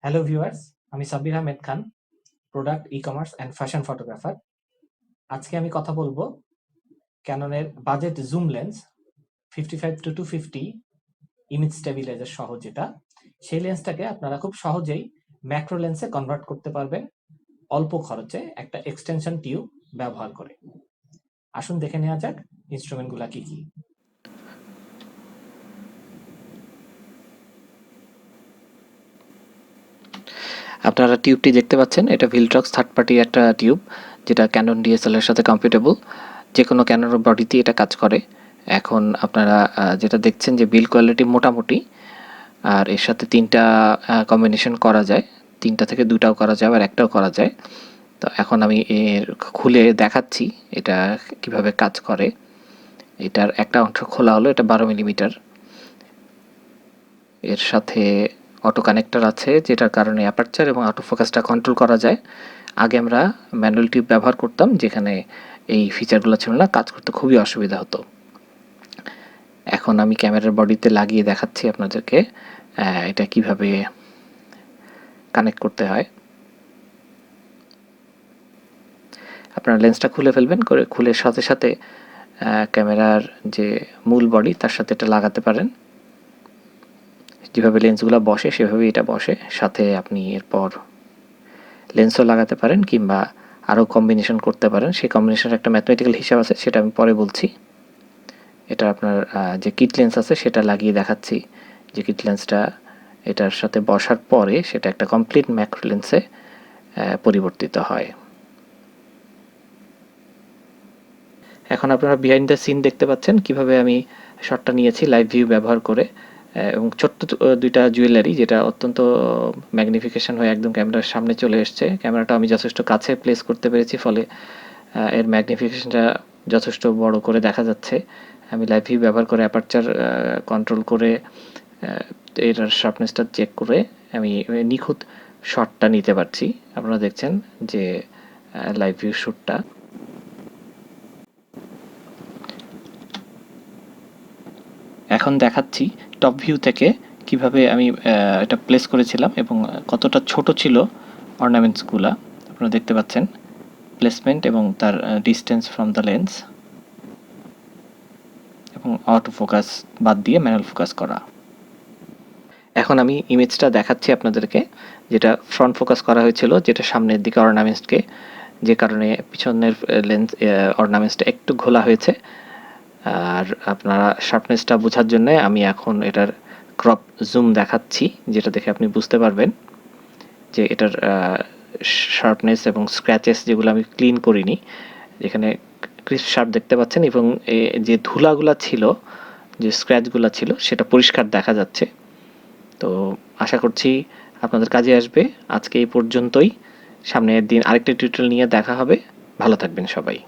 Hello viewers, আমি Sabbir Ahmed Khan, product e-commerce and fashion photographer. আজকে আমি কথা বলবো ক্যাননের budget zoom lens 55-250 image stabiliser সহ যেটা, সেই লেন্সটাকে আপনারা খুব সহজেই ম্যাক্রো লেন্সে কনভার্ট করতে পারবেন অল্প খরচে একটা এক্সটেনশন টিউব ব্যবহার করে। আসুন দেখে নেওয়া যাক ইনস্ট্রুমেন্টগুলো কি কি। আপনারা টিউবটি দেখতে পাচ্ছেন, এটা ভিলট্রক্স থার্ড পার্টি একটা টিউব, যেটা ক্যানন ডিএসএলআর সাথে কম্পিটেবল। যে কোনো ক্যানন বডিতে এটা কাজ করে। এখন আপনারা যেটা দেখছেন যে বিল কোয়ালিটি মোটামুটি, আর এর সাথে 3টা কম্বিনেশন করা যায়, 3টা থেকে 2টাও করা যায় আর একটাও করা যায়। তো এখন আমি এর খুলে দেখাচ্ছি এটা কিভাবে কাজ করে। এটার একটা অংশ খোলা হলো, এটা 12 মিলিমিটার। এর সাথে অটো কানেক্টর আছে, যেটার কারণে অ্যাপারচার এবং অটো ফোকাসটা কন্ট্রোল করা যায়। আগে আমরা ম্যানুয়াল টিউব ব্যবহার করতাম, যেখানে এই ফিচারগুলো ছিল না, কাজ করতে খুবই অসুবিধা হতো। এখন আমি ক্যামেরার বডিতে লাগিয়ে দেখাচ্ছি আপনাদেরকে এটা কিভাবে কানেক্ট করতে হয়। আপনারা লেন্সটা খুলে ফেলবেন, খুলে সাথে সাথে ক্যামেরার যে মূল বডি তার সাথে এটা লাগাতে পারেন। যেভাবে লেন্সগুলো বসে সেভাবে এটা বসে। সাথে আপনি এরপর লেন্সও লাগাতে পারেন কিংবা আরও কম্বিনেশন করতে পারেন। সেই কম্বিনেশনের একটা ম্যাথমেটিক্যাল হিসাব আছে, সেটা আমি পরে বলছি। এটা আপনার যে কিট লেন্স আছে সেটা লাগিয়ে দেখাচ্ছি, যে কিট লেন্সটা এটার সাথে বসার পরে সেটা একটা কমপ্লিট ম্যাক্রো লেন্সে পরিবর্তিত হয়। এখন আপনারা বিহাইন্ড দ্য সিন দেখতে পাচ্ছেন কিভাবে আমি শটটা নিয়েছি লাইভ ভিউ ব্যবহার করে, এবং ছোট্ট দুইটা জুয়েলারি, যেটা অত্যন্ত ম্যাগনিফিকেশন হয়ে একদম ক্যামেরার সামনে চলে এসছে। ক্যামেরাটা আমি যথেষ্ট কাছে প্লেস করতে পেরেছি, ফলে এর ম্যাগনিফিকেশনটা যথেষ্ট বড় করে দেখা যাচ্ছে। আমি লাইভ ভিউ ব্যবহার করে অ্যাপারচার কন্ট্রোল করে এর শার্পনেসটা চেক করে আমি নিখুঁত শটটা নিতে পারছি। আপনারা দেখছেন যে লাইভ ভিউ শ্যুটটা। এখন দেখাচ্ছি টপ ভিউ থেকে কিভাবে আমি এটা প্লেস করেছিলাম এবং কতটা ছোট ছিল অর্নামেন্টসগুলা। আপনারা দেখতে পাচ্ছেন প্লেসমেন্ট এবং তার ডিস্টেন্স ফ্রম দ্য লেন্স, এবং অটো ফোকাস বাদ দিয়ে ম্যানুয়াল ফোকাস করা। এখন আমি ইমেজটা দেখাচ্ছি আপনাদেরকে, যেটা ফ্রন্ট ফোকাস করা হয়েছিল, যেটা সামনের দিকে অর্নামেন্টসকে, যে কারণে পিছনের লেন্স অর্নামেন্টসটা একটু ঘোলা হয়েছে। আর আপনারা শার্পনেসটা বোঝার জন্য আমি এখন এটার ক্রপ জুম দেখাচ্ছি, যেটা দেখে আপনি বুঝতে পারবেন যে এটার শার্পনেস এবং স্ক্র্যাচেস যেগুলো আমি ক্লিন করিনি, যেখানে ক্রিস্প শার্প দেখতে পাচ্ছেন, এবং যে ধুলাগুলা ছিল, যে স্ক্র্যাচগুলো ছিল, সেটা পরিষ্কার দেখা যাচ্ছে। তো আশা করছি আপনাদের কাজে আসবে। আজকে এই পর্যন্তই। সামনের দিন আরেকটা টিউটোরিয়াল নিয়ে দেখা হবে। ভালো থাকবেন সবাই।